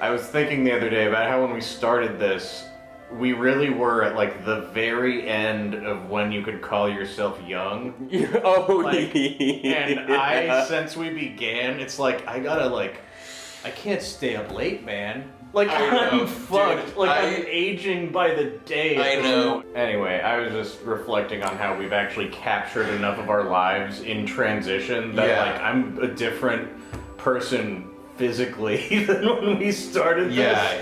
I was thinking the other day about how when we started this, we really were at like the very end of when you could call yourself young. And since we began, it's like, I can't stay up late, man. Like, I'm fucked. Dude, I'm aging by the day. I know. Anyway, I was just reflecting on how we've actually captured enough of our lives in transition that, I'm a different person physically than when we started this.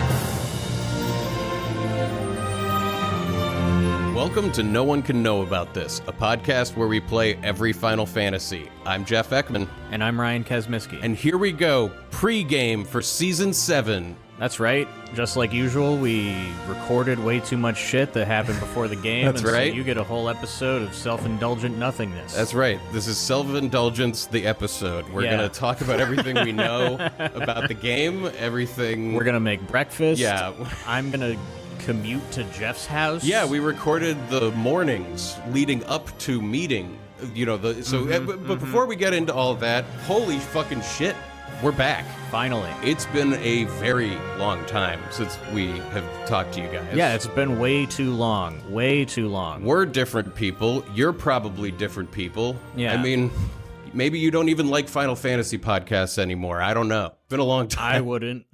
Welcome to No One Can Know About This, a podcast where we play every Final Fantasy. I'm Jeff Ekman. And I'm Ryan Kazmiski. And here we go, Pregame for Season 7. That's right. Just like usual, we recorded way too much shit that happened before the game. That's right. So you get a whole episode of self-indulgent nothingness. That's right. This is Self-Indulgence, the episode. We're going to talk about everything we know about the game, everything. We're going to make breakfast. Yeah. I'm going to commute to Jeff's house. Yeah, we recorded the mornings leading up to meeting. But before we get into all of that, holy fucking shit, we're back. Finally. It's been a very long time since we have talked to you guys. Yeah, it's been way too long. Way too long. We're different people. You're probably different people. Yeah. I mean, maybe you don't even like Final Fantasy podcasts anymore. I don't know. It's been a long time. I wouldn't.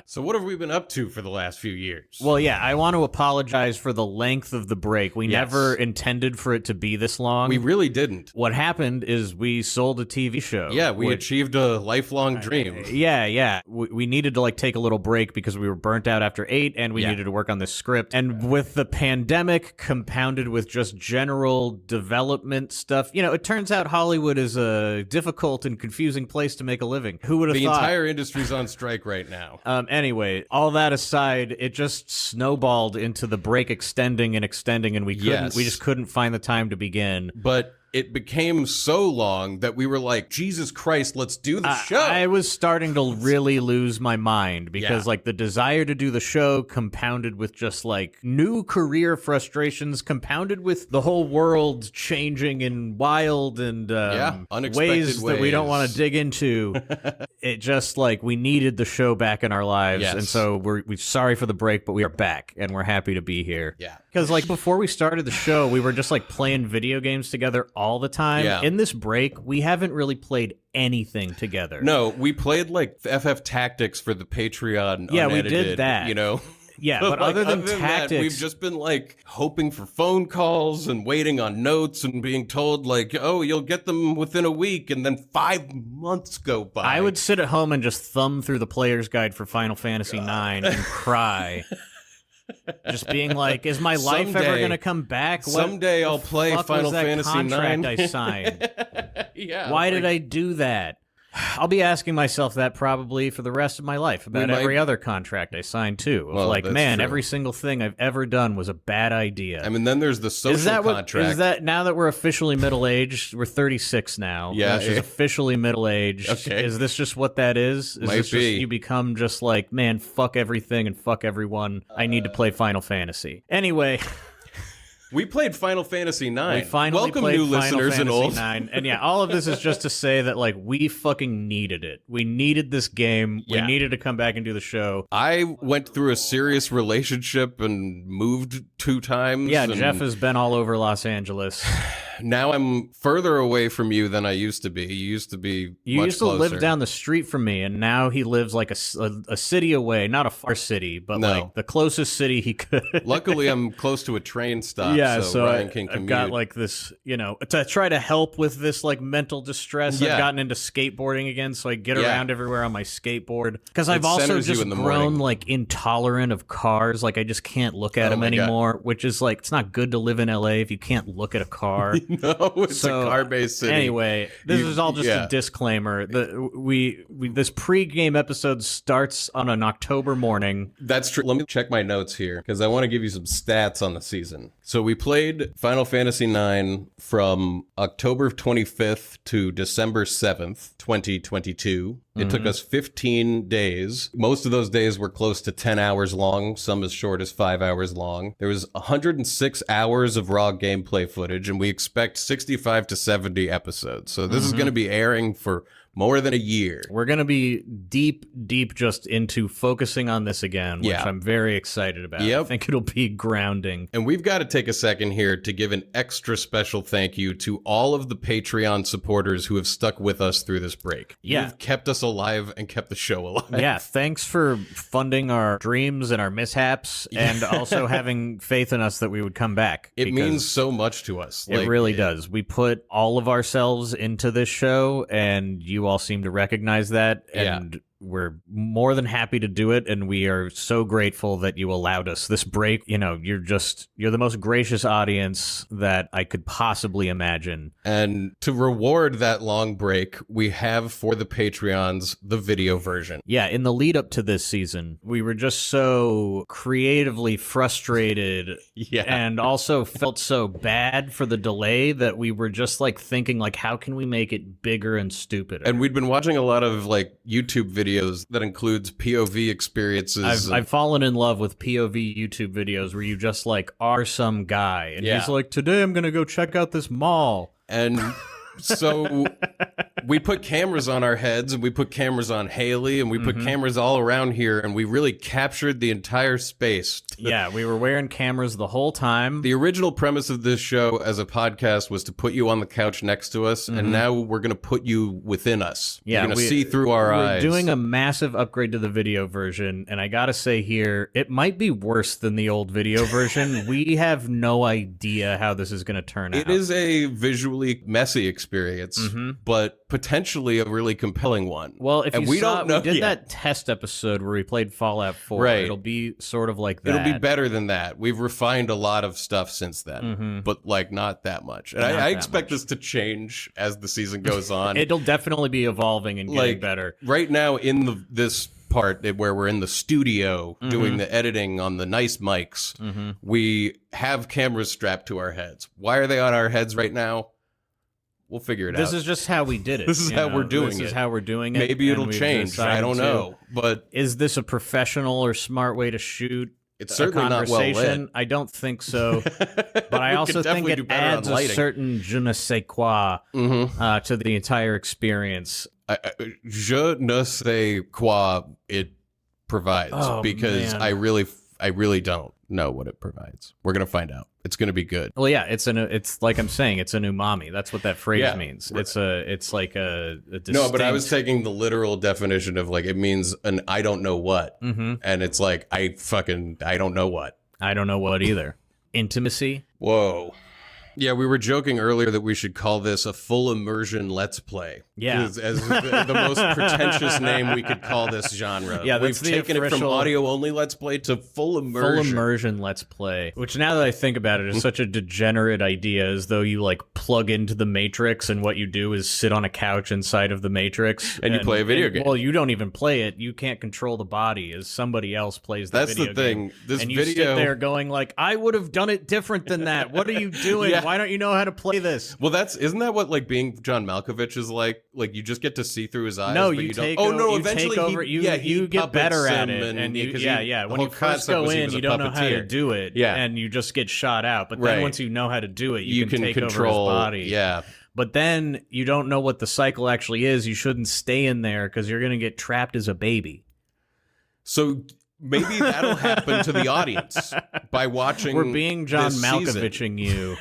So what have we been up to for the last few years? Well, yeah, I want to apologize for the length of the break. We never intended for it to be this long. We really didn't. What happened is we sold a TV show. Yeah, we achieved a lifelong dream. Yeah. We needed to take a little break because we were burnt out after 8, and we needed to work on this script. And with the pandemic compounded with just general development stuff, it turns out Hollywood is a difficult and confusing place to make a living. Who would have thought? The entire industry's on strike right now. Anyway, all that aside, it just snowballed into the break extending, and we just couldn't find the time to begin. But it became so long that we were like, Jesus Christ, let's do the show. I was starting to really lose my mind because the desire to do the show compounded with just new career frustrations, compounded with the whole world changing in wild and ways that we don't want to dig into. It just we needed the show back in our lives. Yes. And so we're sorry for the break, but we are back and we're happy to be here. Yeah. Because before we started the show, we were just playing video games together all the time. Yeah. In this break, we haven't really played anything together. No, we played FF Tactics for the Patreon. Yeah, unedited, we did that. Yeah, but other than Tactics, that, we've just been hoping for phone calls and waiting on notes and being told oh, you'll get them within a week, and then 5 months go by. I would sit at home and just thumb through the player's guide for Final Fantasy IX and cry. Just being is my life ever going to come back? Someday I'll play Final Fantasy IX. Contract I signed. Yeah. Why did I do that? I'll be asking myself that probably for the rest of my life about every other contract I signed too. Man, true. Every single thing I've ever done was a bad idea. I mean, then there's the social contract. Is that now that we're officially middle-aged? We're 36 now. Yeah. Which is officially middle-aged. Okay. Is this just what that is? Is Might this be. Just you become just man, fuck everything and fuck everyone. I need to play Final Fantasy. Anyway. We played Final Fantasy IX. We finally Welcome, played new Final listeners Fantasy and old. IX. And all of this is just to say that we fucking needed it. We needed this game. We needed to come back and do the show. I went through a serious relationship and moved 2 times. Yeah, Jeff has been all over Los Angeles. Now I'm further away from you than I used to be. You used to be You much used to closer. live down the street from me, and now he lives a city away. Not a far city, but the closest city he could. Luckily, I'm close to a train stop, so Ryan can commute. I've got this, to try to help with this mental distress. Yeah. I've gotten into skateboarding again, so I get around everywhere on my skateboard. Because I've It also centers you just in the grown morning. Intolerant of cars. I just can't look at them my God. anymore, which is it's not good to live in LA if you can't look at a car. No, it's a car-based city. Anyway, this is all just a disclaimer. This pre-game episode starts on an October morning. That's true. Let me check my notes here, because I want to give you some stats on the season. So we played Final Fantasy IX from October 25th to December 7th, 2022. It took us 15 days. Most of those days were close to 10 hours long, some as short as 5 hours long. There was 106 hours of raw gameplay footage, and we expect 65 to 70 episodes. So this is going to be airing for more than a year. We're going to be deep just into focusing on this again, which I'm very excited about. I think it'll be grounding. And we've got to take a second here to give an extra special thank you to all of the Patreon supporters who have stuck with us through this break. You've kept us alive and kept the show alive. Yeah, thanks for funding our dreams and our mishaps and also having faith in us that we would come back. It means so much to us. It really does. We put all of ourselves into this show, and you all seem to recognize that, and we're more than happy to do it, and we are so grateful that you allowed us this break. You know, you're the most gracious audience that I could possibly imagine. And to reward that long break, we have for the Patreons the video version. Yeah, in the lead up to this season, we were just so creatively frustrated and also felt so bad for the delay that we were just like thinking like, how can we make it bigger and stupider? And we'd been watching a lot of like YouTube videos that includes POV experiences. I've fallen in love with POV YouTube videos where you just like are some guy and he's like, today I'm going to go check out this mall. And so we put cameras on our heads, and we put cameras on Haley, and we put cameras all around here, and we really captured the entire space. Yeah, we were wearing cameras the whole time. The original premise of this show as a podcast was to put you on the couch next to us, and now we're going to put you within us. Yeah, you're going to see through our eyes. We're doing a massive upgrade to the video version, and I got to say here, it might be worse than the old video version. We have no idea how this is going to turn out. It is a visually messy experience, but potentially a really compelling one. Well, if we don't know, we did that test episode where we played Fallout 4, it'll be sort of like that. It'll be better than that. We've refined a lot of stuff since then, but like not that much. And I expect this to change as the season goes on. It'll definitely be evolving and getting better. Right now in this part where we're in the studio doing the editing on the nice mics, we have cameras strapped to our heads. Why are they on our heads right now? We'll figure it out. This is just how we did it. This is how we're doing it. This is how we're doing it. Maybe it'll change. I don't know. But is this a professional or smart way to shoot it's certainly not well lit. I don't think so. But I also think it adds a certain je ne sais quoi to the entire experience. Je ne sais quoi it provides because I really don't know what it provides. We're gonna find out. It's gonna be good. Well, yeah, it's like I'm saying, it's an umami. That's what that phrase means. It's like a distinct... No, but I was taking the literal definition of like it means an I don't know what, and it's like I don't know what. I don't know what either. Intimacy. Whoa. Yeah, we were joking earlier that we should call this a full immersion Let's Play. Yeah. As the most pretentious name we could call this genre. Yeah, we've taken it from audio-only Let's Play to full immersion. Full immersion Let's Play. Which, now that I think about it, is such a degenerate idea, as though you, like, plug into the Matrix and what you do is sit on a couch inside of the Matrix. And you play a video game. Well, you don't even play it. You can't control the body as somebody else plays the video game. That's the thing. This and you video... sit there going, like, I would have done it different than that. What are you doing? Why don't you know how to play this? Well, isn't that what like being John Malkovich is like? Like you just get to see through his eyes. No, but you don't. take. Oh no! You Eventually, take over. You get better at it, and you, when you first go in, you don't know how to do it, and you just get shot out. But then once you know how to do it, you can take control over his body. Yeah. But then you don't know what the cycle actually is. You shouldn't stay in there because you're going to get trapped as a baby. So maybe that'll happen to the audience by watching. We're being John Malkoviching you.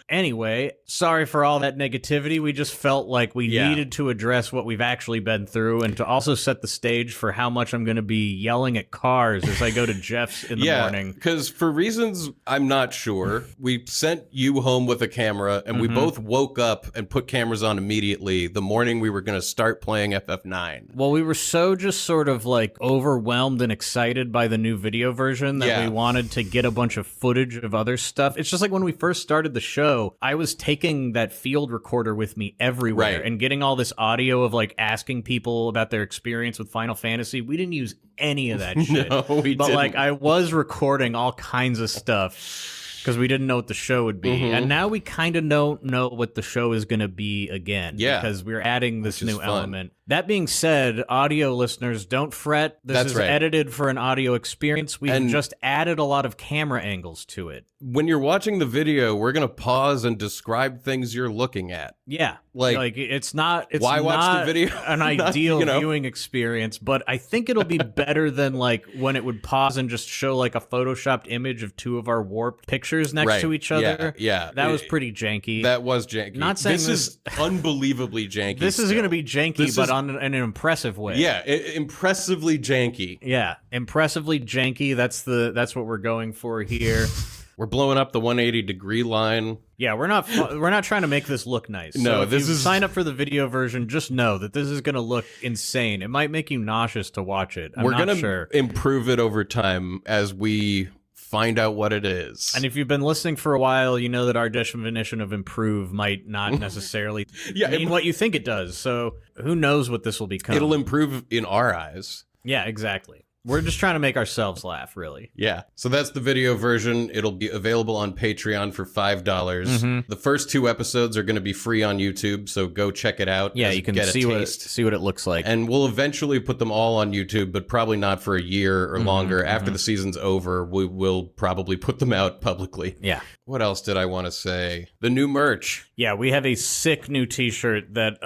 Anyway, sorry for all that negativity. We just felt like we needed to address what we've actually been through and to also set the stage for how much I'm going to be yelling at cars as I go to Jeff's in the morning. Because for reasons I'm not sure, we sent you home with a camera, and we both woke up and put cameras on immediately the morning we were going to start playing FF9. Well, we were so just sort of like overwhelmed and excited by the new video version that we wanted to get a bunch of footage of other stuff. It's just like when we first started the show, I was taking that field recorder with me everywhere and getting all this audio of like asking people about their experience with Final Fantasy. We didn't use any of that shit. No, we didn't. Like I was recording all kinds of stuff because we didn't know what the show would be. And now we kind of don't know what the show is going to be again. Yeah. Because we're adding this new element. That being said, audio listeners, don't fret. This is edited for an audio experience. We've just added a lot of camera angles to it. When you're watching the video, we're going to pause and describe things you're looking at. Yeah. Like it's not watch the video? an ideal viewing experience, but I think it'll be better than like when it would pause and just show like a photoshopped image of two of our warped pictures next to each other. Yeah. That was pretty janky. That was janky. Not saying this is unbelievably janky. This is going to be janky, but on an impressive way. Yeah, impressively janky. Yeah, impressively janky. That's what we're going for here. We're blowing up the 180-degree line. Yeah, we're not trying to make this look nice. No, so if you sign up for the video version, just know that this is going to look insane. It might make you nauseous to watch it. We're going to improve it over time as we find out what it is. And if you've been listening for a while, you know that our definition of improve might not necessarily mean what you think it does. So who knows what this will become. It'll improve in our eyes. Yeah, exactly. We're just trying to make ourselves laugh, really. Yeah. So that's the video version. It'll be available on Patreon for $5. Mm-hmm. The first 2 episodes are going to be free on YouTube, so go check it out. Yeah, you can see what it looks like. And we'll eventually put them all on YouTube, but probably not for a year or longer. After the season's over, we will probably put them out publicly. Yeah. What else did I want to say? The new merch. Yeah, we have a sick new t-shirt that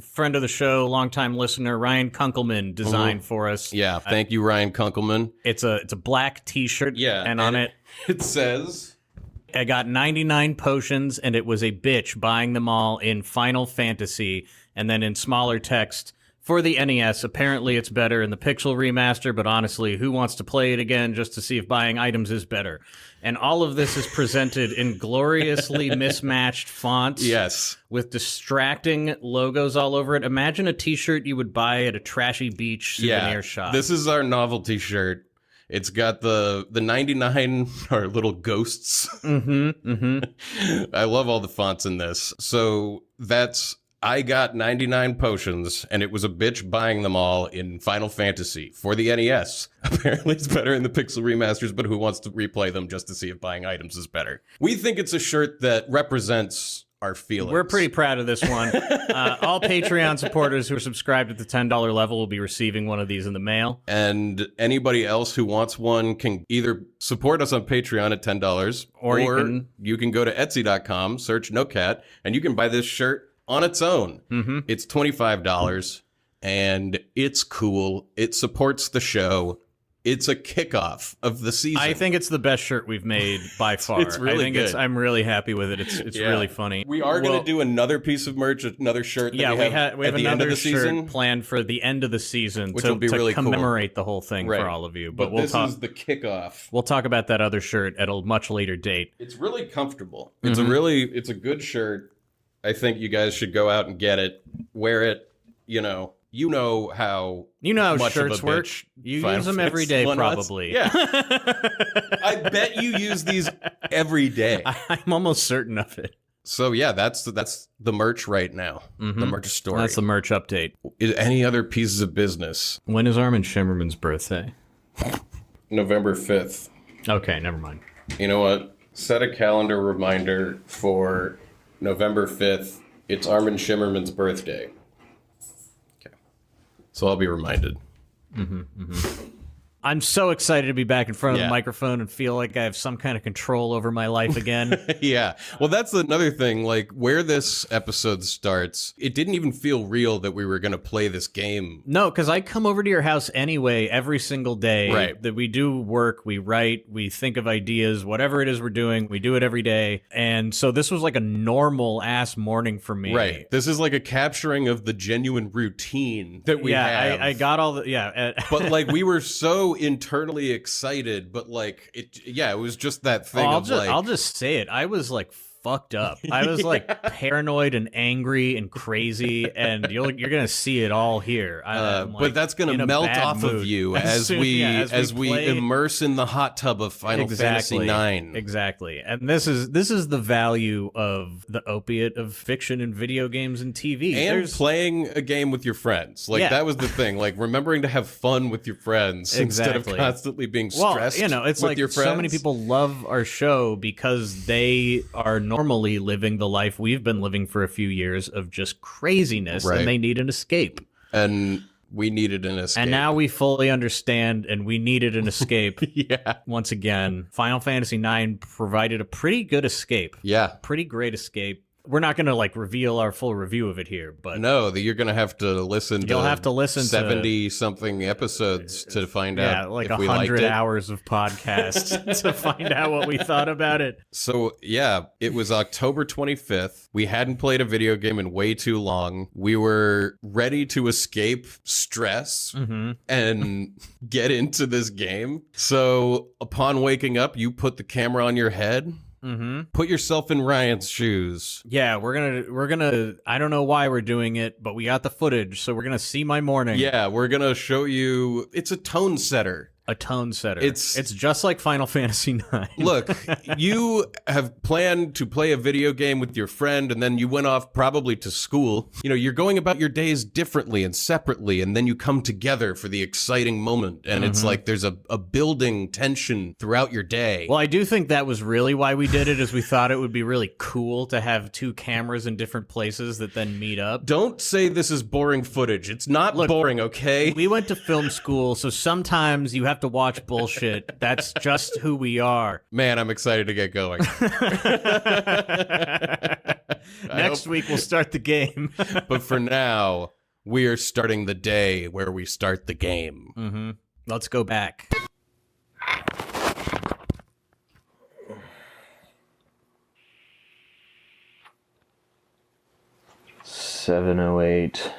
friend of the show, longtime listener, Ryan Kunkelman designed for us. Yeah, thank you, Ryan Kunkelman. It's a black t-shirt. Yeah. And on it says, I got 99 potions and it was a bitch buying them all in Final Fantasy. And then in smaller text, for the NES, apparently it's better in the Pixel remaster, but honestly, who wants to play it again just to see if buying items is better? And all of this is presented in gloriously mismatched fonts. Yes. With distracting logos all over it. Imagine a t-shirt you would buy at a trashy beach souvenir shop. This is our novelty shirt. It's got the 99 are little ghosts. I love all the fonts in this. So that's I got 99 potions, and it was a bitch buying them all in Final Fantasy for the NES. Apparently it's better in the Pixel remasters, but who wants to replay them just to see if buying items is better? We think it's a shirt that represents our feelings. We're pretty proud of this one. All Patreon supporters who are subscribed at the $10 level will be receiving one of these in the mail. And anybody else who wants one can either support us on Patreon at $10, or you can go to Etsy.com, search NoCat, and you can buy this shirt on its own. It's $25, and it's cool. It supports the show. It's a kickoff of the season. I think it's the best shirt we've made by far. It's really good. I'm really happy with it. It's really funny. We are going to do another piece of merch, another shirt. That we have another shirt season planned for the end of the season, which will be really commemorate cool. The whole thing for all of you. But this is the kickoff. We'll talk about that other shirt at a much later date. It's really comfortable. It's a good shirt. I think you guys should go out and get it, wear it. You know how much shirts of a work. Bitch You use them every day, probably. Yeah, I bet you use these every day. I'm almost certain of it. So yeah, that's the merch right now. The merch story. That's the merch update. Any other pieces of business? When is Armin Shimmerman's birthday? November 5th. Okay, never mind. You know what? Set a calendar reminder for November 5th. It's Armin Shimmerman's birthday. Okay. So I'll be reminded. I'm so excited to be back in front of the microphone and feel like I have some kind of control over my life again. Yeah. Well, that's another thing. Like, where this episode starts, it didn't even feel real that we were going to play this game. No, because I come over to your house anyway every single day. Right. That we do work, we write, we think of ideas, whatever it is we're doing, we do it every day. And so this was like a normal-ass morning for me. Right. This is like a capturing of the genuine routine that we have. I got all the... But, like, we were so internally excited, but like it was just that thing. I'll just say it. I was like fucked up. I was like paranoid and angry and crazy, and you're gonna see it all here. But that's gonna melt off of you as we immerse in the hot tub of Final Fantasy IX. Exactly, and this is the value of the opiate of fiction and video games and TV. And playing a game with your friends. Like that was the thing. Like remembering to have fun with your friends instead of constantly being stressed. It's like so many people love our show because they are normally living the life we've been living for a few years of just craziness, and they need an escape. and we needed an escape. And now we fully understand, and we needed an escape. Yeah. Once again, Final Fantasy IX provided a pretty good escape. Yeah. Pretty great escape. We're not going to like reveal our full review of it here, but no, you're going to have to listen. You'll have to listen 70 something episodes to find out. Yeah, like if we liked 100 it. hours of podcast to find out what we thought about it. So yeah, it was October 25th. We hadn't played a video game in way too long. We were ready to escape stress and get into this game. So upon waking up, you put the camera on your head. Put yourself in Ryan's shoes. Yeah, we're gonna. I don't know why we're doing it, but we got the footage, so we're gonna see my morning. Yeah, we're gonna show you. It's a tone setter. A tone setter. It's just like Final Fantasy IX. Look, you have planned to play a video game with your friend, and then you went off probably to school. You know, you're going about your days differently and separately, and then you come together for the exciting moment, and it's like there's a building tension throughout your day. Well, I do think that was really why we did it, is we thought it would be really cool to have two cameras in different places that then meet up. Don't say this is boring footage. It's not boring, okay? We went to film school, so sometimes you have to watch bullshit. That's just who we are. Man, I'm excited to get going. Next week, we'll start the game. But for now, we are starting the day where we start the game. Let's go back. $7:08,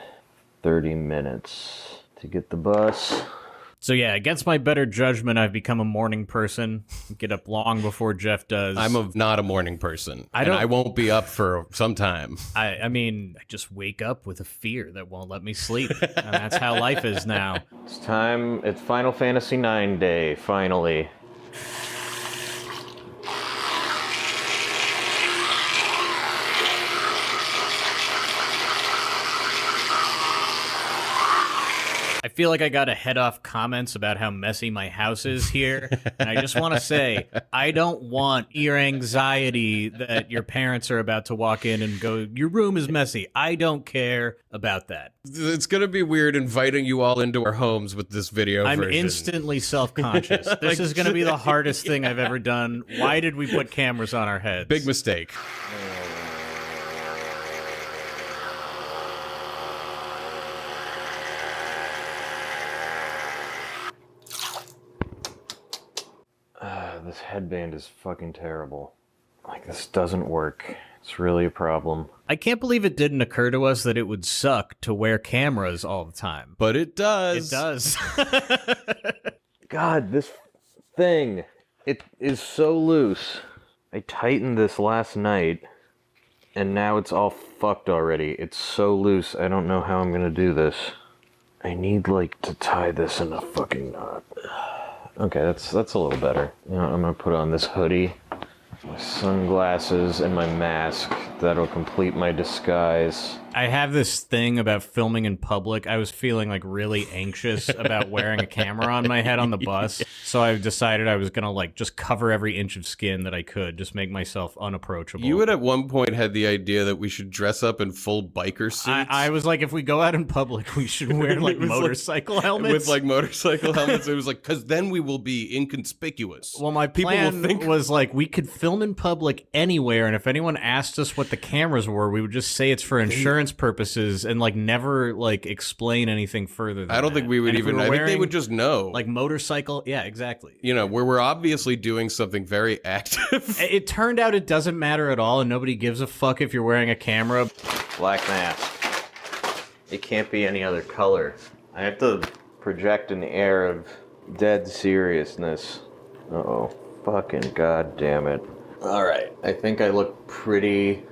30 minutes to get the bus. So yeah, against my better judgment, I've become a morning person. Get up long before Jeff does. Not a morning person. I won't be up for some time. I mean, I just wake up with a fear that won't let me sleep. And that's how life is now. It's time. It's Final Fantasy IX day, finally. I feel like I got to head off comments about how messy my house is here. And I just want to say, I don't want your anxiety that your parents are about to walk in and go, your room is messy. I don't care about that. It's going to be weird inviting you all into our homes with this video I'm version. instantly self-conscious. This is going to be the hardest thing I've ever done. Why did we put cameras on our heads? Big mistake. This headband is fucking terrible. Like, this doesn't work. It's really a problem. I can't believe it didn't occur to us that it would suck to wear cameras all the time. But it does. It does. God, this thing, it is so loose. I tightened this last night, and now it's all fucked already. It's so loose, I don't know how I'm gonna do this. I need, like, to tie this in a fucking knot. Okay, that's a little better. You know, I'm gonna put on this hoodie, my sunglasses, and my mask. That'll complete my disguise. I have this thing about filming in public. I was feeling like really anxious about wearing a camera on my head on the bus. So I decided I was going to like just cover every inch of skin that I could, just make myself unapproachable. You had at one point had the idea that we should dress up in full biker suits. I was like, if we go out in public, we should wear like motorcycle helmets. With like motorcycle helmets. It was like, because then we will be inconspicuous. Well, my plan was like, we could film in public anywhere, and if anyone asked us what the cameras were, we would just say it's for insurance purposes and like never like explain anything further than I don't think we would even. I think they would just know. Like motorcycle, yeah, exactly. You know, where we're obviously doing something very active. It turned out it doesn't matter at all, and nobody gives a fuck if you're wearing a camera. Black mask. It can't be any other color. I have to project an air of dead seriousness. Uh-oh. Fucking goddamn it. Alright. I think I look pretty...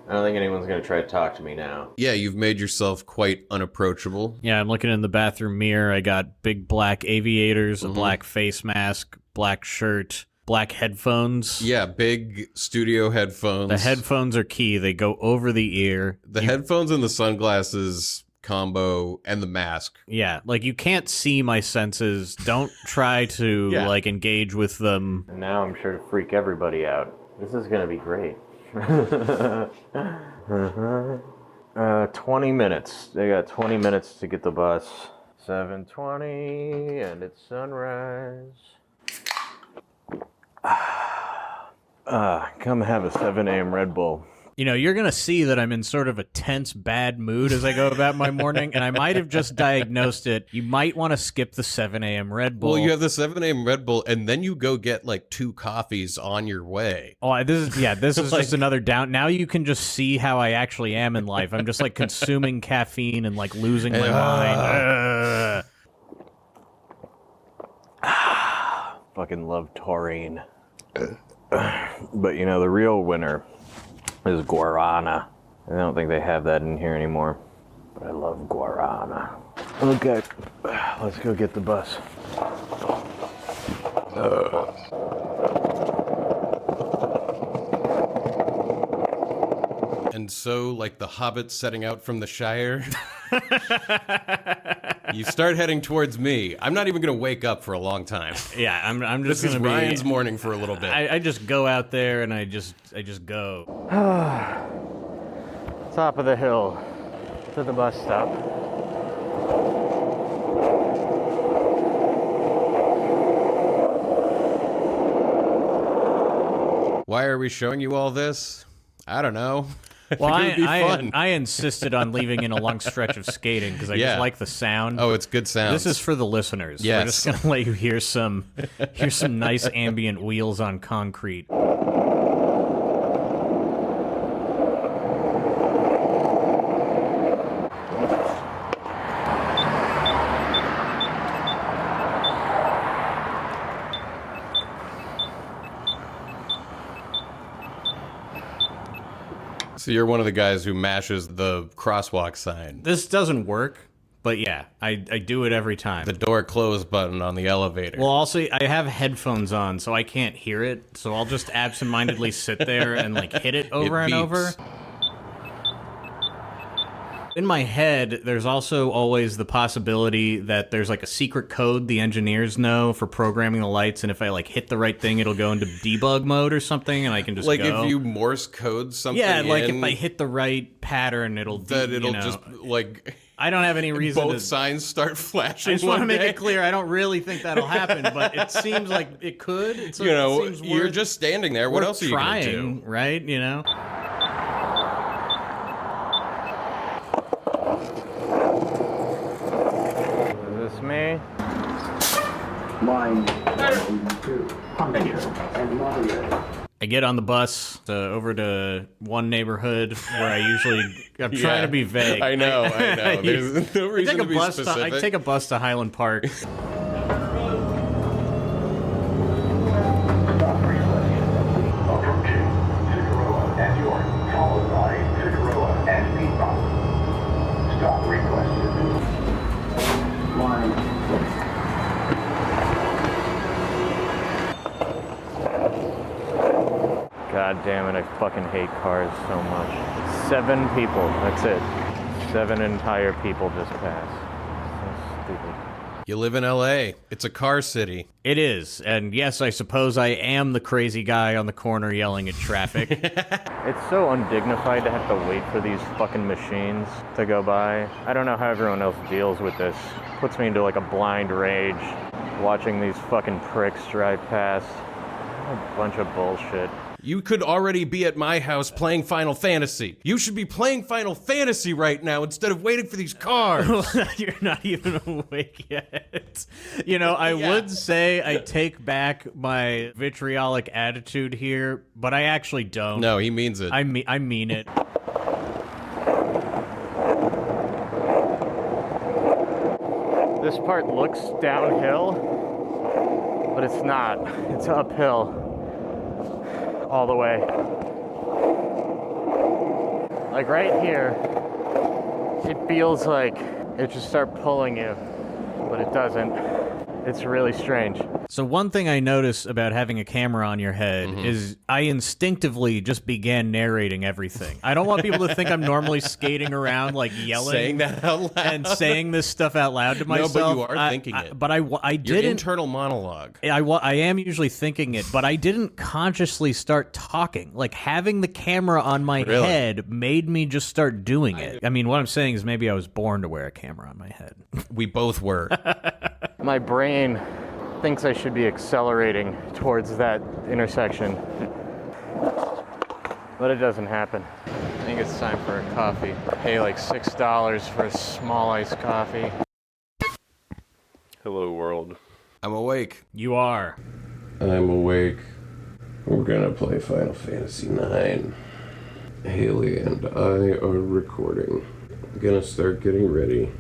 I don't think anyone's going to try to talk to me now. Yeah, you've made yourself quite unapproachable. Yeah, I'm looking in the bathroom mirror. I got big black aviators, a black face mask, black shirt, black headphones. Yeah, big studio headphones. The headphones are key. They go over the ear. The headphones and the sunglasses combo and the mask. Yeah, like you can't see my senses. Don't try to like engage with them. And now I'm sure to freak everybody out. This is going to be great. 20 minutes. They got 20 minutes to get the bus. 7:20 and it's sunrise. Come have a 7 a.m. Red Bull. You know, you're going to see that I'm in sort of a tense, bad mood as I go about my morning, and I might have just diagnosed it. You might want to skip the 7 a.m. Red Bull. Well, you have the 7 a.m. Red Bull, and then you go get like 2 coffees on your way. Oh, this is like, just another down. Now you can just see how I actually am in life. I'm just like consuming caffeine and like losing my mind. Fucking love taurine. But you know, the real winner is guarana. I don't think they have that in here anymore, but I love guarana. Okay, let's go get the bus. And so, like the hobbits setting out from the Shire, you start heading towards me. I'm not even going to wake up for a long time. Yeah, I'm just This is gonna Ryan's morning for a little bit. I just go out there and I just go. Top of the hill to the bus stop. Why are we showing you all this? I don't know. Well, I think it would be fun. I insisted on leaving in a long stretch of skating because I just like the sound. Oh, it's good sound. This is for the listeners. Yes. We're just gonna let you hear some nice ambient wheels on concrete. So you're one of the guys who mashes the crosswalk sign. This doesn't work, but yeah, I do it every time. The door close button on the elevator. Well, also, I have headphones on, so I can't hear it, so I'll just absentmindedly sit there and, like, hit it over and over. In my head, there's also always the possibility that there's, like, a secret code the engineers know for programming the lights, and if I, like, hit the right thing, it'll go into debug mode or something, and I can just like go. if you Morse code something if I hit the right pattern, it'll just, like... I don't have any reason both signs start flashing. I just want to make it clear, I don't really think that'll happen, but it seems like it could. It seems you're just standing there. What else are you going to do? Right? You know? Is this me? Line 182, puncture and moderate. I get on the bus over to one neighborhood where I'm trying to be vague. I know. There's no reason to be specific. I take a bus to Highland Park. God damn it, I fucking hate cars so much. 7 people, that's it. 7 entire people just passed. So stupid. You live in LA. It's a car city. It is. And yes, I suppose I am the crazy guy on the corner yelling at traffic. It's so undignified to have to wait for these fucking machines to go by. I don't know how everyone else deals with this. Puts me into like a blind rage watching these fucking pricks drive past. A bunch of bullshit. You could already be at my house playing Final Fantasy. You should be playing Final Fantasy right now instead of waiting for these cars. You're not even awake yet. You know, I would say I take back my vitriolic attitude here, but I actually don't. No, he means it. I mean it. This part looks downhill, but it's not. It's uphill. All the way. Like right here, it feels like it should start pulling you, but it doesn't. It's really strange. So one thing I notice about having a camera on your head is I instinctively just began narrating everything. I don't want people to think I'm normally skating around like yelling, Saying that out loud. and saying this stuff out loud to myself. No, but you are thinking it. But I Your didn't. internal monologue. I am usually thinking it, but I didn't consciously start talking. Like, having the camera on my head made me just start doing it. I mean, what I'm saying is maybe I was born to wear a camera on my head. We both were. My brain thinks I should be accelerating towards that intersection, but it doesn't happen. I think it's time for a coffee. Pay like $6 for a small iced coffee. Hello, world. I'm awake. You are. I'm awake. We're gonna play Final Fantasy IX. Haley and I are recording. I'm gonna start getting ready.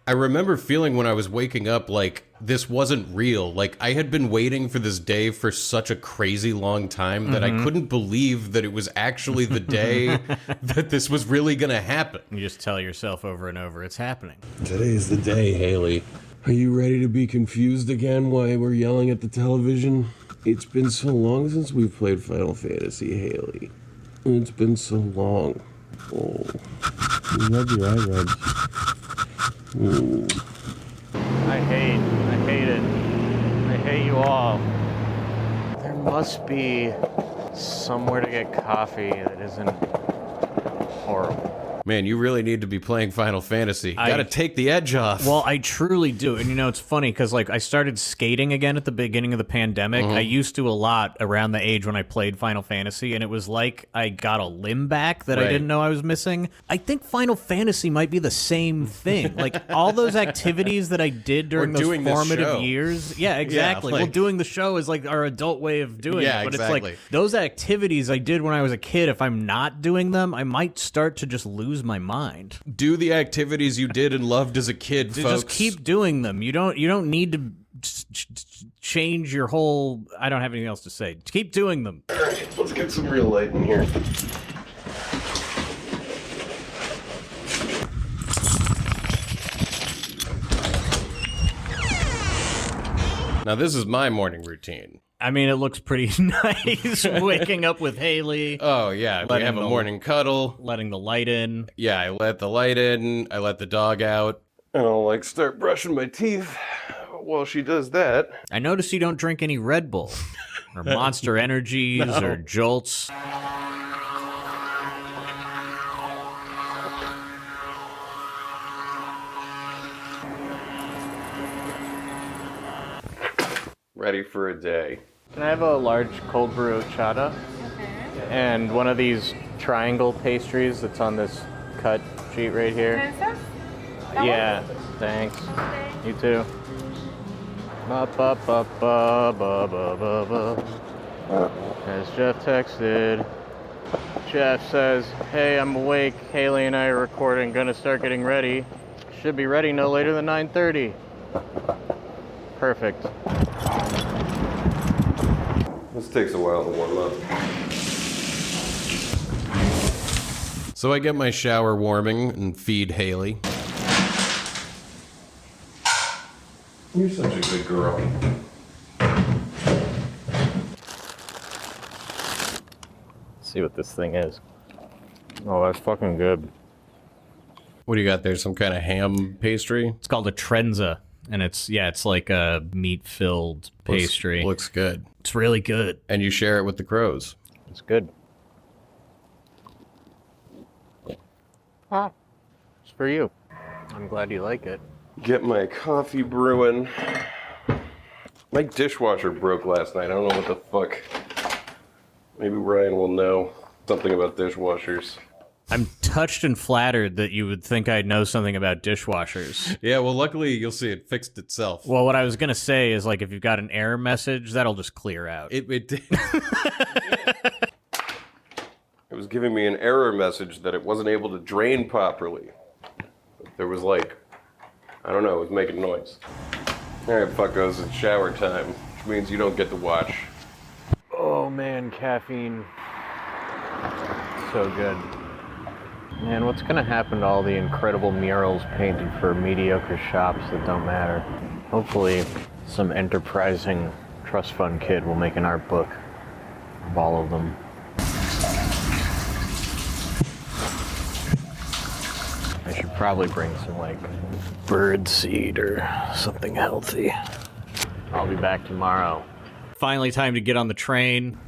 I remember feeling when I was waking up like this wasn't real. Like, I had been waiting for this day for such a crazy long time that I couldn't believe that it was actually the day that this was really gonna happen. You just tell yourself over and over, it's happening. Today's the day, Haley. Are you ready to be confused again while we're yelling at the television? It's been so long since we've played Final Fantasy, Haley. It's been so long. Oh, you love your eye rubs. I hate it. I hate you all. There must be somewhere to get coffee that isn't horrible. Man, you really need to be playing Final Fantasy. Gotta take the edge off. Well, I truly do. And, you know, it's funny because, like, I started skating again at the beginning of the pandemic. I used to a lot around the age when I played Final Fantasy, and it was like I got a limb back that I didn't know I was missing. I think Final Fantasy might be the same thing. Like, all those activities that I did during those formative years. Yeah, exactly. Yeah, like, well, doing the show is like our adult way of doing it. But exactly. It's like those activities I did when I was a kid, if I'm not doing them, I might start to just lose my mind. Do the activities you did and loved as a kid, folks. Just keep doing them. You don't need to change your whole... I don't have anything else to say. Keep doing them. All right, let's get some real light in here. Now, this is my morning routine. I mean, it looks pretty nice waking up with Haley. Oh, yeah. We have a morning cuddle. Letting the light in. Yeah, I let the light in. I let the dog out. And I'll, like, start brushing my teeth while she does that. I notice you don't drink any Red Bull or Monster Energies or Jolts. Ready for a day. Can I have a large cold brew chata? And one of these triangle pastries that's on this cut sheet right here. Yeah, thanks. You too. Ba ba ba ba ba ba ba ba. As Jeff texted, Jeff says, "Hey, I'm awake. Haley and I are recording. Gonna start getting ready. Should be ready no later than 9:30." Perfect. This takes a while to warm up. So I get my shower warming and feed Haley. You're such a good girl. Let's see what this thing is. Oh, that's fucking good. What do you got there? Some kind of ham pastry? It's called a trenza. And it's like a meat-filled pastry. Looks good. It's really good. And you share it with the crows. It's good. Ah, it's for you. I'm glad you like it. Get my coffee brewing. My dishwasher broke last night. I don't know what the fuck. Maybe Ryan will know something about dishwashers. I'm touched and flattered that you would think I'd know something about dishwashers. Yeah, well, luckily you'll see it fixed itself. Well, what I was going to say is, like, if you've got an error message, that'll just clear out. It did. It was giving me an error message that it wasn't able to drain properly. There was, like, I don't know, it was making noise. All right, fuckos, it's shower time, which means you don't get to watch. Oh man, caffeine. So good. Man, what's gonna happen to all the incredible murals painted for mediocre shops that don't matter? Hopefully, some enterprising trust fund kid will make an art book of all of them. I should probably bring some, like, bird seed or something healthy. I'll be back tomorrow. Finally time to get on the train.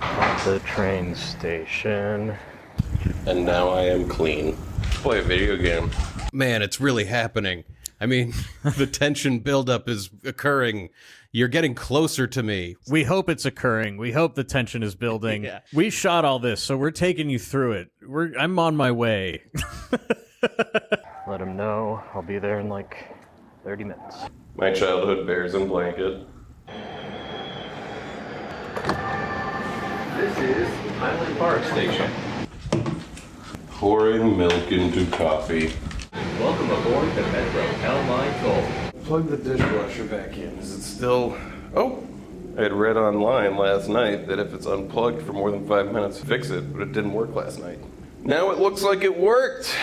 At the train station. And now I am clean. Play a video game. Man, it's really happening. I mean, the tension buildup is occurring. You're getting closer to me. We hope it's occurring. We hope the tension is building. Yeah. We shot all this, so we're taking you through it. I'm on my way. Let him know. I'll be there in like 30 minutes. My childhood bears and blanket. This is Highland Park Station. Pouring milk into coffee. Welcome aboard the Metro L Line Gold. Plug the dishwasher back in. Is it still... Oh! I had read online last night that if it's unplugged for more than 5 minutes, fix it, but it didn't work last night. Now it looks like it worked!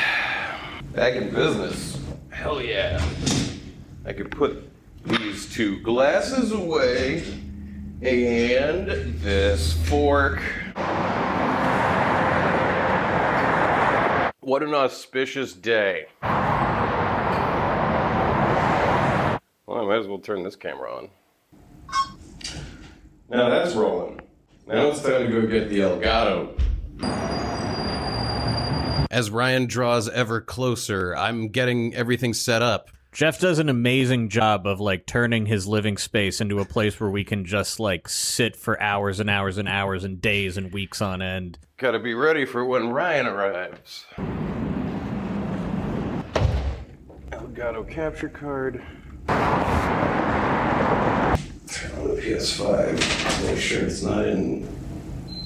Back in business. Hell yeah. I could put these two glasses away and this fork. What an auspicious day. Well, I might as well turn this camera on. Now that's rolling. Now it's time to go get the Elgato. As Ryan draws ever closer, I'm getting everything set up. Jeff does an amazing job of like turning his living space into a place where we can just like sit for hours and hours and hours and days and weeks on end. Gotta be ready for when Ryan arrives. Elgato capture card. Turn on the PS5. Make sure it's not in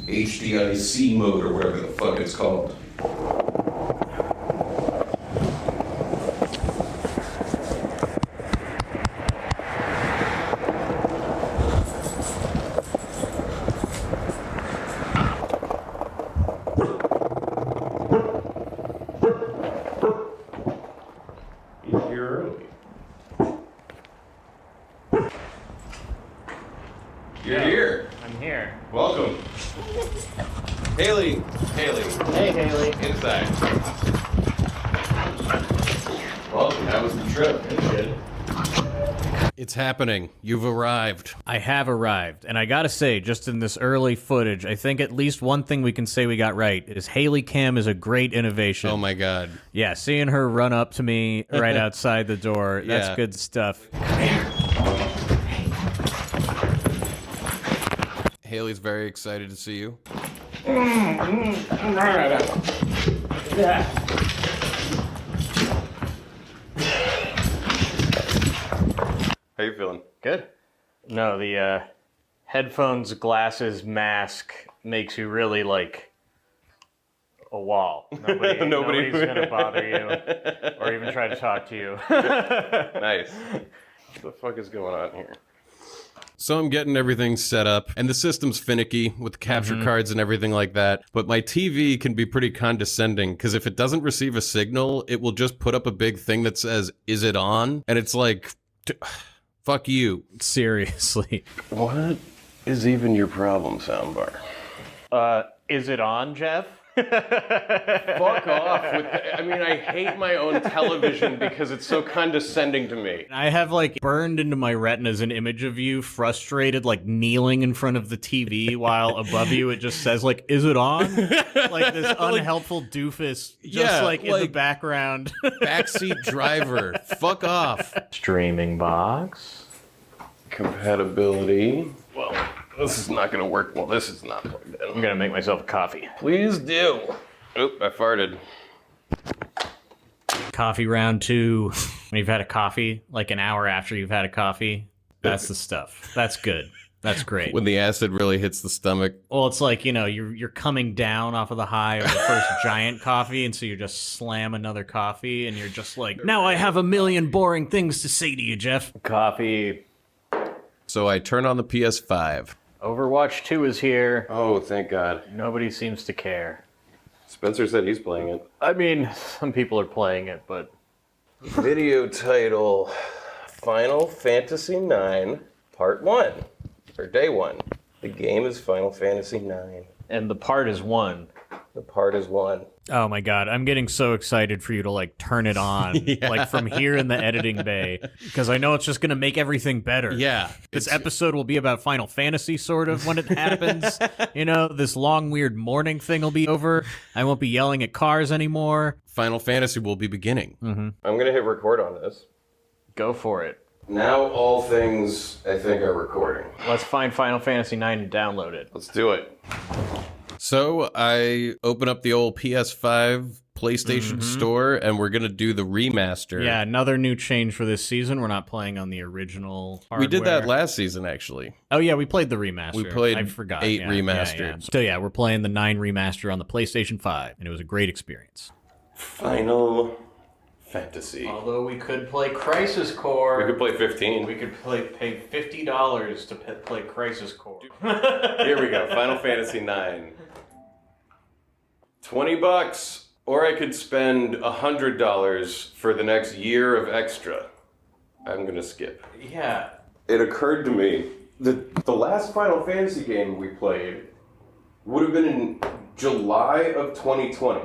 HDIC mode or whatever the fuck it's called. You're here. I'm here. Welcome. Haley. Hey, Haley. Inside. Welcome. How was the trip? Good. It's happening. You've arrived. I have arrived, and I gotta say, just in this early footage, I think at least one thing we can say we got right is Haley Cam is a great innovation. Oh my god. Yeah, seeing her run up to me right outside the door, that's Yeah. good stuff. Haley's very excited to see you. How you feeling? Good. No, the headphones, glasses, mask makes you really like a wall. Nobody's gonna bother you or even try to talk to you. Nice. What the fuck is going on here? So I'm getting everything set up, and the system's finicky with capture cards and everything like that, but my TV can be pretty condescending, because if it doesn't receive a signal, it will just put up a big thing that says, "Is it on?" And it's like, fuck you. Seriously. What is even your problem, soundbar? Is it on, Jeff? Fuck off with I mean, I hate my own television because it's so condescending to me. I have like burned into my retinas an image of you frustrated, like kneeling in front of the TV while above you it just says like, "Is it on?" Like this unhelpful doofus just like in the background. Backseat driver. Fuck off. Streaming box. Compatibility. Well, this is not going to work. Well, this is not plugged in. I'm gonna make myself a coffee. Please do. Oop, I farted. Coffee round 2. When you've had a coffee, like an hour after you've had a coffee, that's the stuff. That's good. That's great. When the acid really hits the stomach. Well, it's like, you know, you're coming down off of the high of the first giant coffee, and so you just slam another coffee, and you're just like, now I have a million boring things to say to you, Jeff. Coffee. So I turn on the PS5. Overwatch 2 is here. Oh, thank God. Nobody seems to care. Spencer said he's playing it. I mean, some people are playing it, but... Video title, Final Fantasy IX, Part 1, or Day 1. The game is Final Fantasy IX. And the part is 1. The part is 1. Oh my god, I'm getting so excited for you to like turn it on, like from here in the editing bay, because I know it's just gonna make everything better. Yeah. This episode will be about Final Fantasy, sort of, when it happens. You know, this long, weird morning thing will be over. I won't be yelling at cars anymore. Final Fantasy will be beginning. Mm-hmm. I'm going to hit record on this. Go for it. Now all things, I think, are recording. Let's find Final Fantasy IX and download it. Let's do it. So I open up the old PS5 PlayStation Store, and we're going to do the remaster. Yeah, another new change for this season. We're not playing on the original hardware. We did that last season, actually. Oh, yeah, we played the remaster. We played I forgot. 8 yeah, remastered. Yeah. So, yeah, we're playing the 9 remaster on the PlayStation 5, and it was a great experience. Final Fantasy. Although we could play Crisis Core. We could play 15. We could pay $50 to play Crisis Core. Here we go. Final Fantasy 9. $20, or I could spend $100 for the next year of extra. I'm gonna skip. Yeah. It occurred to me that the last Final Fantasy game we played would have been in July of 2020.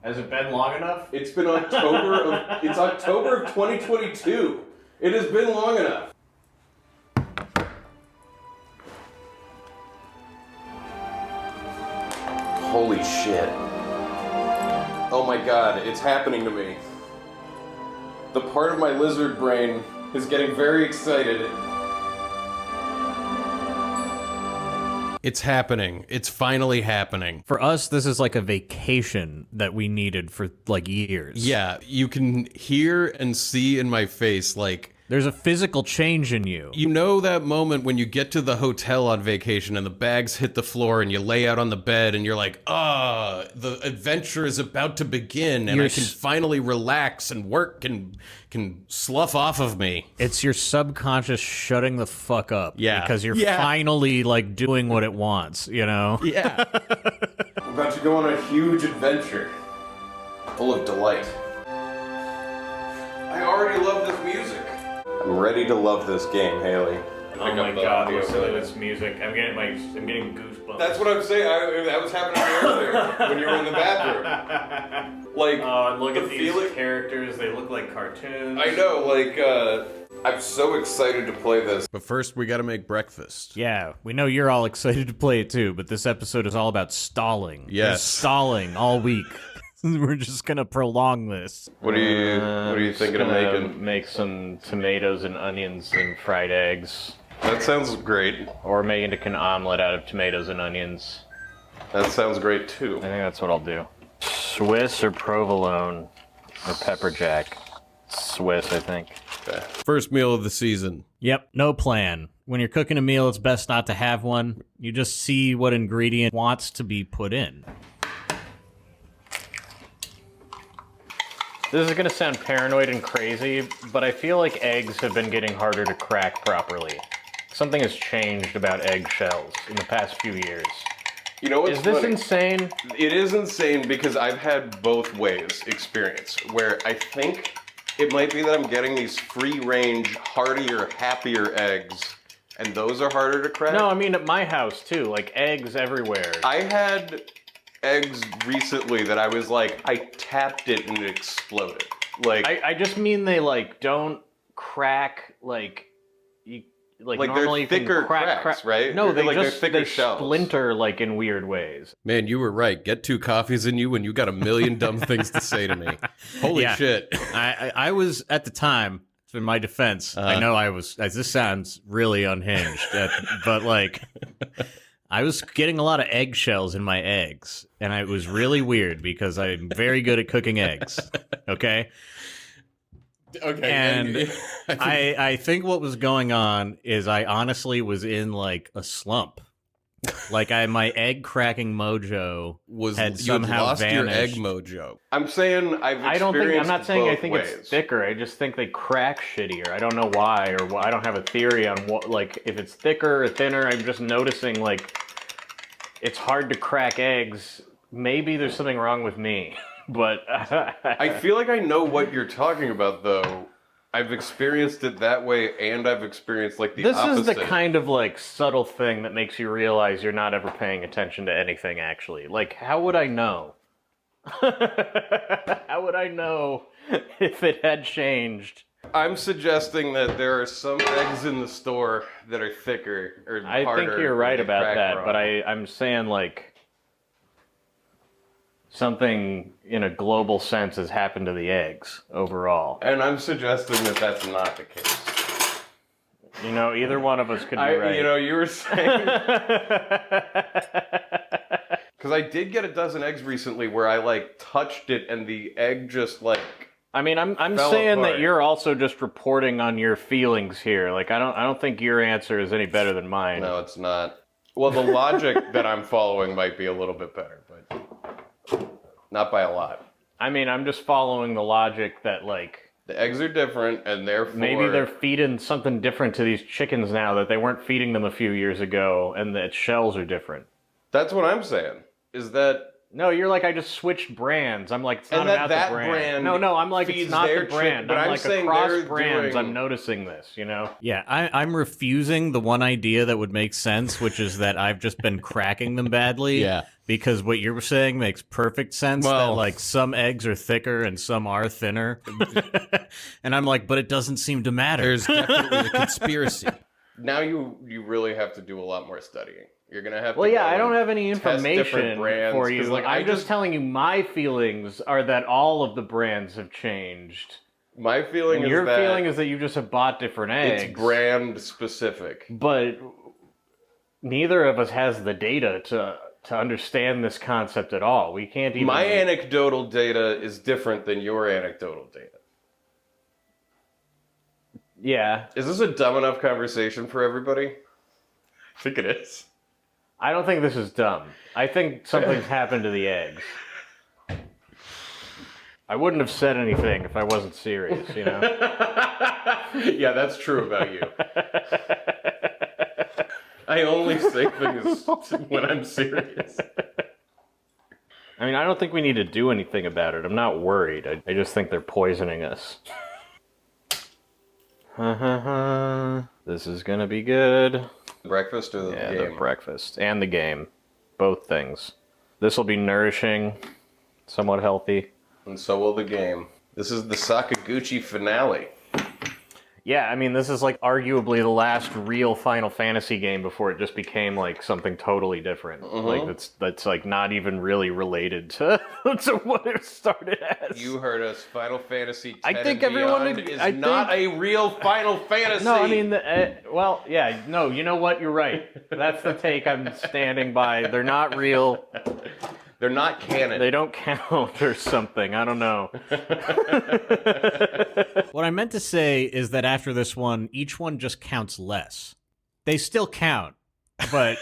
Has it been long enough? It's been it's October of 2022. It has been long enough. Holy shit. Oh my god, it's happening to me. The part of my lizard brain is getting very excited. It's happening. It's finally happening. For us, this is like a vacation that we needed for like years. Yeah, you can hear and see in my face, like, there's a physical change in you. you know that moment when you get to the hotel on vacation and the bags hit the floor and you lay out on the bed and you're like, the adventure is about to begin and I can finally relax and work and can slough off of me. It's your subconscious shutting the fuck up. Yeah. Because you're finally like doing what it wants, you know? Yeah. We're about to go on a huge adventure. Full of delight. I already love this music. I'm ready to love this game, Haley. Oh my god, listen to this music. I'm getting goosebumps. That's what I'm saying. That was happening earlier when you were in the bathroom. Like, oh, and look at these characters. They look like cartoons. I know, like, I'm so excited to play this. But first, we gotta make breakfast. Yeah, we know you're all excited to play it too, but this episode is all about stalling. Yes. We're stalling all week. We're just gonna prolong this. What are you thinking of making? Make some tomatoes and onions and fried eggs. That sounds great. Or make an omelet out of tomatoes and onions. That sounds great too. I think that's what I'll do. Swiss or provolone or pepper jack. Swiss, I think. Okay. First meal of the season. Yep, no plan. When you're cooking a meal, it's best not to have one. You just see what ingredient wants to be put in. This is gonna sound paranoid and crazy, but I feel like eggs have been getting harder to crack properly. Something has changed about eggshells in the past few years. You know what's Is this funny? insane? It is insane because I've had both ways experience, where I think it might be that I'm getting these free-range, heartier, happier eggs, and those are harder to crack. No, I mean at my house too, like eggs everywhere. I had eggs recently that I was like, I tapped it and it exploded. Like, I just mean they like don't crack like you like normally they're thicker you can cracks, right? No, they like just they're thicker they shells. splinter like in weird ways. Man, you were right. Get 2 coffees in you when you got a million dumb things to say to me. Holy Yeah. shit. I was, at the time, in my defense, I know I was, this sounds really unhinged, but like, I was getting a lot of eggshells in my eggs, and it was really weird because I'm very good at cooking eggs, okay? Okay. And I think what was going on is I honestly was in like a slump. Like my egg cracking mojo had somehow lost vanished. your egg mojo. I'm saying I'm not saying I think ways. it's thicker. I just think they crack shittier. I don't know why, or I don't have a theory on what, like, if it's thicker or thinner. I'm just noticing, like, it's hard to crack eggs maybe there's something wrong with me, but I feel like I know what you're talking about, though. I've experienced it that way, and I've experienced, like, the opposite. This is the kind of, like, subtle thing that makes you realize you're not ever paying attention to anything, actually. Like, how would I know? How would I know if it had changed? I'm suggesting that there are some eggs in the store that are thicker or harder. I think you're right about that, but I'm saying, like, something in a global sense has happened to the eggs overall. And I'm suggesting that that's not the case. You know, either one of us could be right. You know, you were saying... Because I did get a dozen eggs recently where I, like, touched it and the egg just, like... I mean, I'm saying apart. that you're also just reporting on your feelings here. Like, I don't think your answer is any better than mine. No, it's not. Well, the logic that I'm following might be a little bit better, but not by a lot. I mean, I'm just following the logic that, like... The eggs are different, and therefore... Maybe they're feeding something different to these chickens now that they weren't feeding them a few years ago, and the shells are different. That's what I'm saying, is that... No, you're like, I just switched brands. I'm like, it's not about the brand. No, I'm like, it's not the brand. But I'm like, across brands, doing... I'm noticing this, you know? Yeah, I'm refusing the one idea that would make sense, which is that I've just been cracking them badly. Yeah. Because what you're saying makes perfect sense, that like some eggs are thicker and some are thinner. And I'm like, but it doesn't seem to matter. There's definitely a conspiracy. Now you really have to do a lot more studying. You're gonna have to. Well, yeah, I don't have any information for you. Like, I'm just telling you, my feelings are that all of the brands have changed. My feeling and your feeling is that you just have bought different eggs. It's brand specific. But neither of us has the data to understand this concept at all. We can't even... My anecdotal data is different than your anecdotal data. Yeah. Is this a dumb enough conversation for everybody? I think it is. I don't think this is dumb. I think something's happened to the eggs. I wouldn't have said anything if I wasn't serious, you know? Yeah, that's true about you. I only say things when I'm serious. I mean, I don't think we need to do anything about it. I'm not worried. I just think they're poisoning us. This is gonna be good. Breakfast or the game? Yeah, the breakfast. And the game. Both things. This will be nourishing, somewhat healthy. And so will the game. This is the Sakaguchi finale. Yeah, I mean, this is like arguably the last real Final Fantasy game before it just became like something totally different. Like that's like not even really related to what it started as. You heard us. Final Fantasy X I think everyone is not a real Final Fantasy. No, I mean, well, yeah, no, you know what? You're right. That's the take I'm standing by. They're not real. They're not canon. They don't count or something. I don't know. What I meant to say is that after this one, each one just counts less. They still count, but...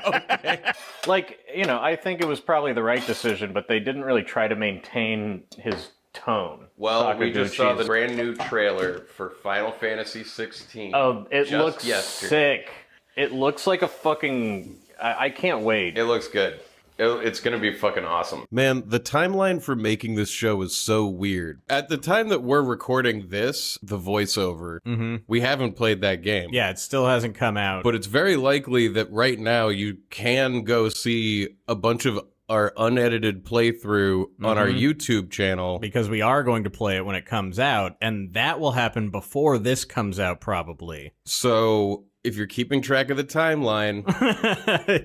Okay. Like, you know, I think it was probably the right decision, but they didn't really try to maintain his tone. Well, we just saw the brand new trailer for Final Fantasy 16. Oh, it looks sick. It looks like a fucking... I can't wait. It looks good. It's going to be fucking awesome. Man, the timeline for making this show is so weird. At the time that we're recording this, the voiceover, we haven't played that game. Yeah, it still hasn't come out. But it's very likely that right now you can go see a bunch of our unedited playthrough on our YouTube channel. Because we are going to play it when it comes out, and that will happen before this comes out, probably. So... if you're keeping track of the timeline,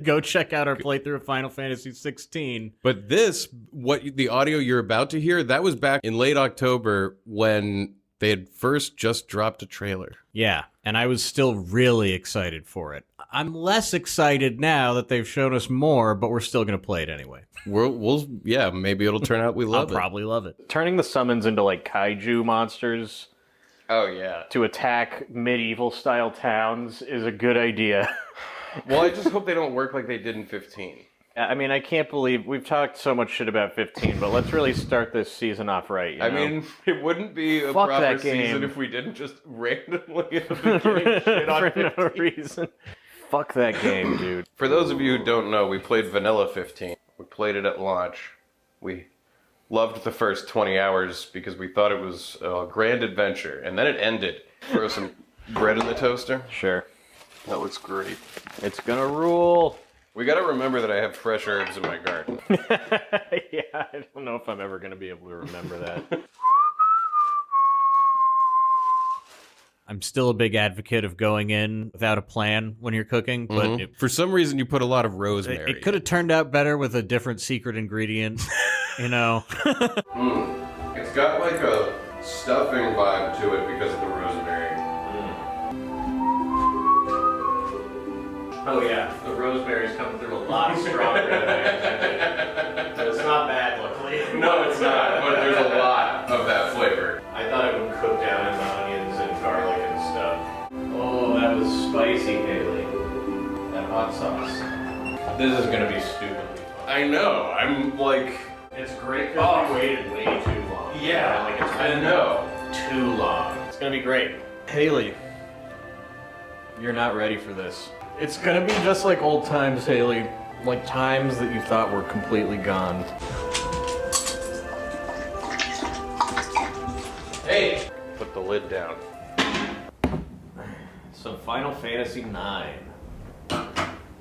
go check out our playthrough of Final Fantasy 16. But the audio you're about to hear, that was back in late October when they had first just dropped a trailer. Yeah, and I was still really excited for it. I'm less excited now that they've shown us more, but we're still going to play it anyway. Yeah, maybe it'll turn out we love I'll probably love it. Turning the summons into like kaiju monsters. Oh, yeah. To attack medieval-style towns is a good idea. Well, I just hope they don't work like they did in 15. I mean, I can't believe we've talked so much shit about 15, but let's really start this season off right, you know? I mean, it wouldn't be a proper season if we didn't just randomly at the beginning shit on 15. For no reason. Fuck that game, dude. For those of you who don't know, we played Vanilla 15. We played it at launch. We loved the first 20 hours because we thought it was a grand adventure. And then it ended. Throw some bread in the toaster. Sure. That looks great. It's gonna rule. We gotta remember that I have fresh herbs in my garden. Yeah, I don't know if I'm ever gonna be able to remember that. I'm still a big advocate of going in without a plan when you're cooking, but For some reason, you put a lot of rosemary. it could have turned out better with a different secret ingredient, you know? It's got like a stuffing vibe to it because of the rosemary. Oh yeah, the rosemary's coming through a lot stronger than I intended. But it's not bad, luckily. No, it's not, but there's a lot of that flavor. I thought it would cook down in the onions and garlic and stuff. Oh, that was spicy, Haley. That hot sauce. This is gonna be stupidly fun. I know, I'm like... It's great because we waited way too long. Yeah, like it's I been know. too long. It's gonna be great. Haley, you're not ready for this. It's gonna be just like old times, Haley. Like times that you thought were completely gone. Hey! Put the lid down. So Final Fantasy IX.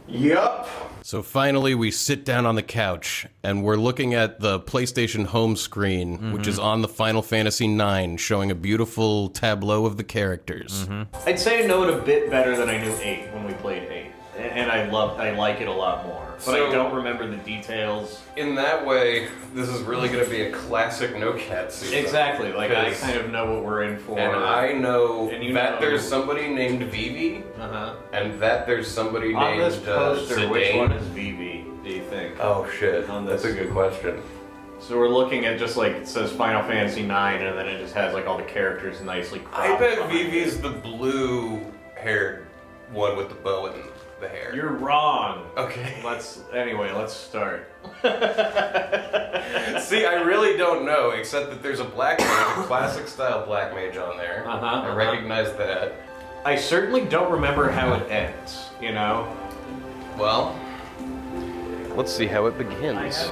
Yup. So finally we sit down on the couch and we're looking at the PlayStation home screen, which is on the Final Fantasy IX, showing a beautiful tableau of the characters. I'd say I know it a bit better than I knew 8 when we played 8. And I like it a lot more. But I don't remember the details. In that way, this is really going to be a classic No Cat season. Exactly, like I kind of know what we're in for. And I know And you that know. there's somebody named Vivi, and that there's somebody On named this poster, which Zidane. one is Vivi, do you think? Oh shit, On that's this. a good question. So we're looking at just like, it says Final Fantasy IX, and then it just has like all the characters nicely cropped. I bet behind it. Vivi's the blue-haired one with the bow and the hair. You're wrong. Okay. Let's start. See, I really don't know, except that there's a black mage, a classic style black mage on there. I recognize that. I certainly don't remember how it ends, you know? Well, let's see how it begins.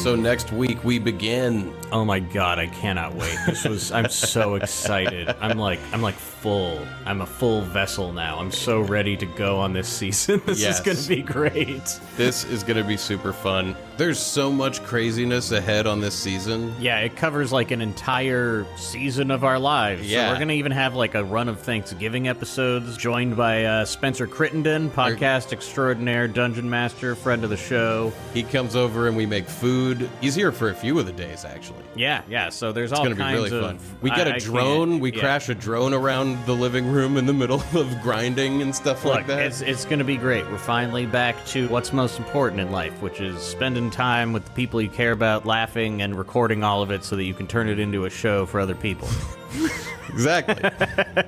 So next week we begin. Oh my god, I cannot wait. I'm so excited. I'm like full. I'm a full vessel now. I'm so ready to go on this season. This is gonna be great. This is gonna be super fun. There's so much craziness ahead on this season. Yeah, it covers like an entire season of our lives. Yeah. So we're gonna even have like a run of Thanksgiving episodes, joined by Spencer Crittenden, podcast extraordinaire, dungeon master, friend of the show. He comes over and we make food. He's here for a few of the days, actually. Yeah. So there's all It's gonna kinds be really of. fun. We get a drone. We crash a drone around the living room in the middle of grinding and stuff like that. It's gonna be great. We're finally back to what's most important in life, which is spending time with the people you care about, laughing and recording all of it so that you can turn it into a show for other people. Exactly.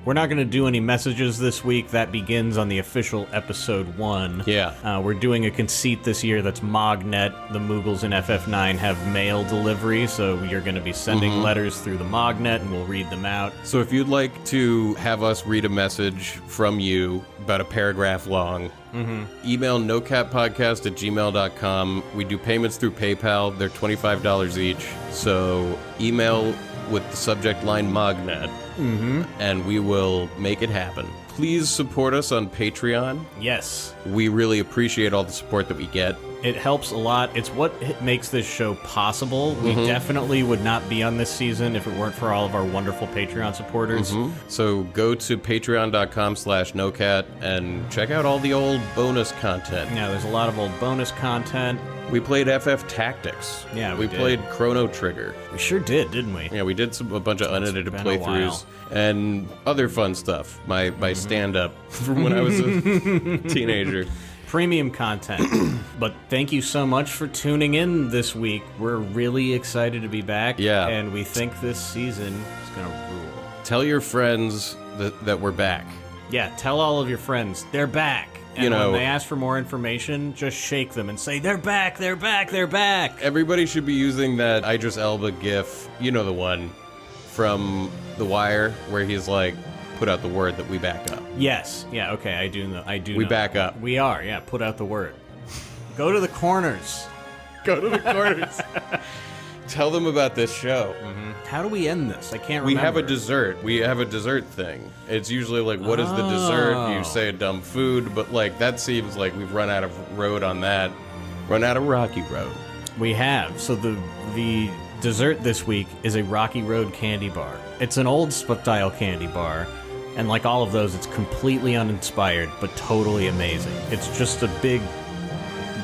We're not going to do any messages this week. That begins on the official episode 1. Yeah. We're doing a conceit this year that's Mognet. The Moogles in FF9 have mail delivery, so you're going to be sending letters through the Mognet, and we'll read them out. So if you'd like to have us read a message from you, about a paragraph long, email nocatpodcast@gmail.com. We do payments through PayPal. They're $25 each. So email with the subject line Mognet, and we will make it happen. Please support us on Patreon. Yes. We really appreciate all the support that we get. It helps a lot. It's what makes this show possible. We definitely would not be on this season if it weren't for all of our wonderful Patreon supporters. So go to patreon.com/nocat and check out all the old bonus content. Yeah, there's a lot of old bonus content. We played FF Tactics. Yeah, we we did. played Chrono Trigger. We sure did, didn't we? Yeah, we did a bunch of unedited been a playthroughs and other fun stuff. My stand-up from when I was a teenager. Premium content. But thank you so much for tuning in this week. We're really excited to be back. Yeah. And we think this season is going to rule. Tell your friends that we're back. Yeah, tell all of your friends. They're back. And You know- when they ask for more information, just shake them and say, they're back, they're back, they're back. Everybody should be using that Idris Elba gif, you know the one, from The Wire, where he's like, put out the word that we back up. Yes. Yeah, okay, I do know. We back up. We are, yeah, put out the word. Go to the corners. Go to the corners. Tell them about this show. How do we end this? I can't We remember. have a dessert. We have a dessert thing. It's usually like, what is the dessert? You say a dumb food, but like that seems like we've run out of road on that. Run out of Rocky Road. We have. So the dessert this week is a Rocky Road candy bar. It's an old style candy bar, and like all of those, it's completely uninspired, but totally amazing. It's just a big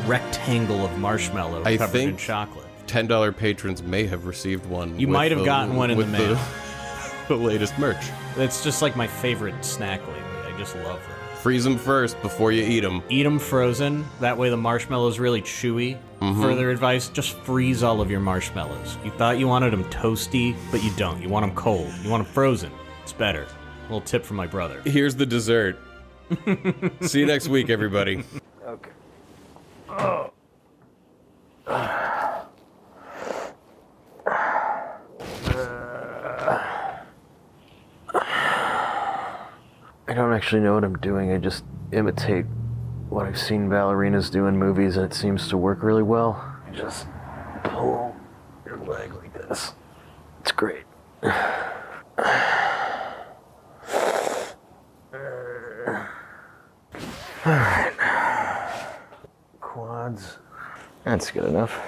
rectangle of marshmallow covered in chocolate. $10 patrons may have received one. You might have gotten one in the mail. The latest merch. It's just like my favorite snack lately. I just love them. Freeze them first before you eat them. Eat them frozen. That way the marshmallow's really chewy. Further advice, just freeze all of your marshmallows. You thought you wanted them toasty, but you don't. You want them cold. You want them frozen. It's better. A little tip from my brother. Here's the dessert. See you next week, everybody. Okay. I don't actually know what I'm doing. I just imitate what I've seen ballerinas do in movies, and it seems to work really well. You just pull your leg like this. It's great. Alright. Quads. That's good enough.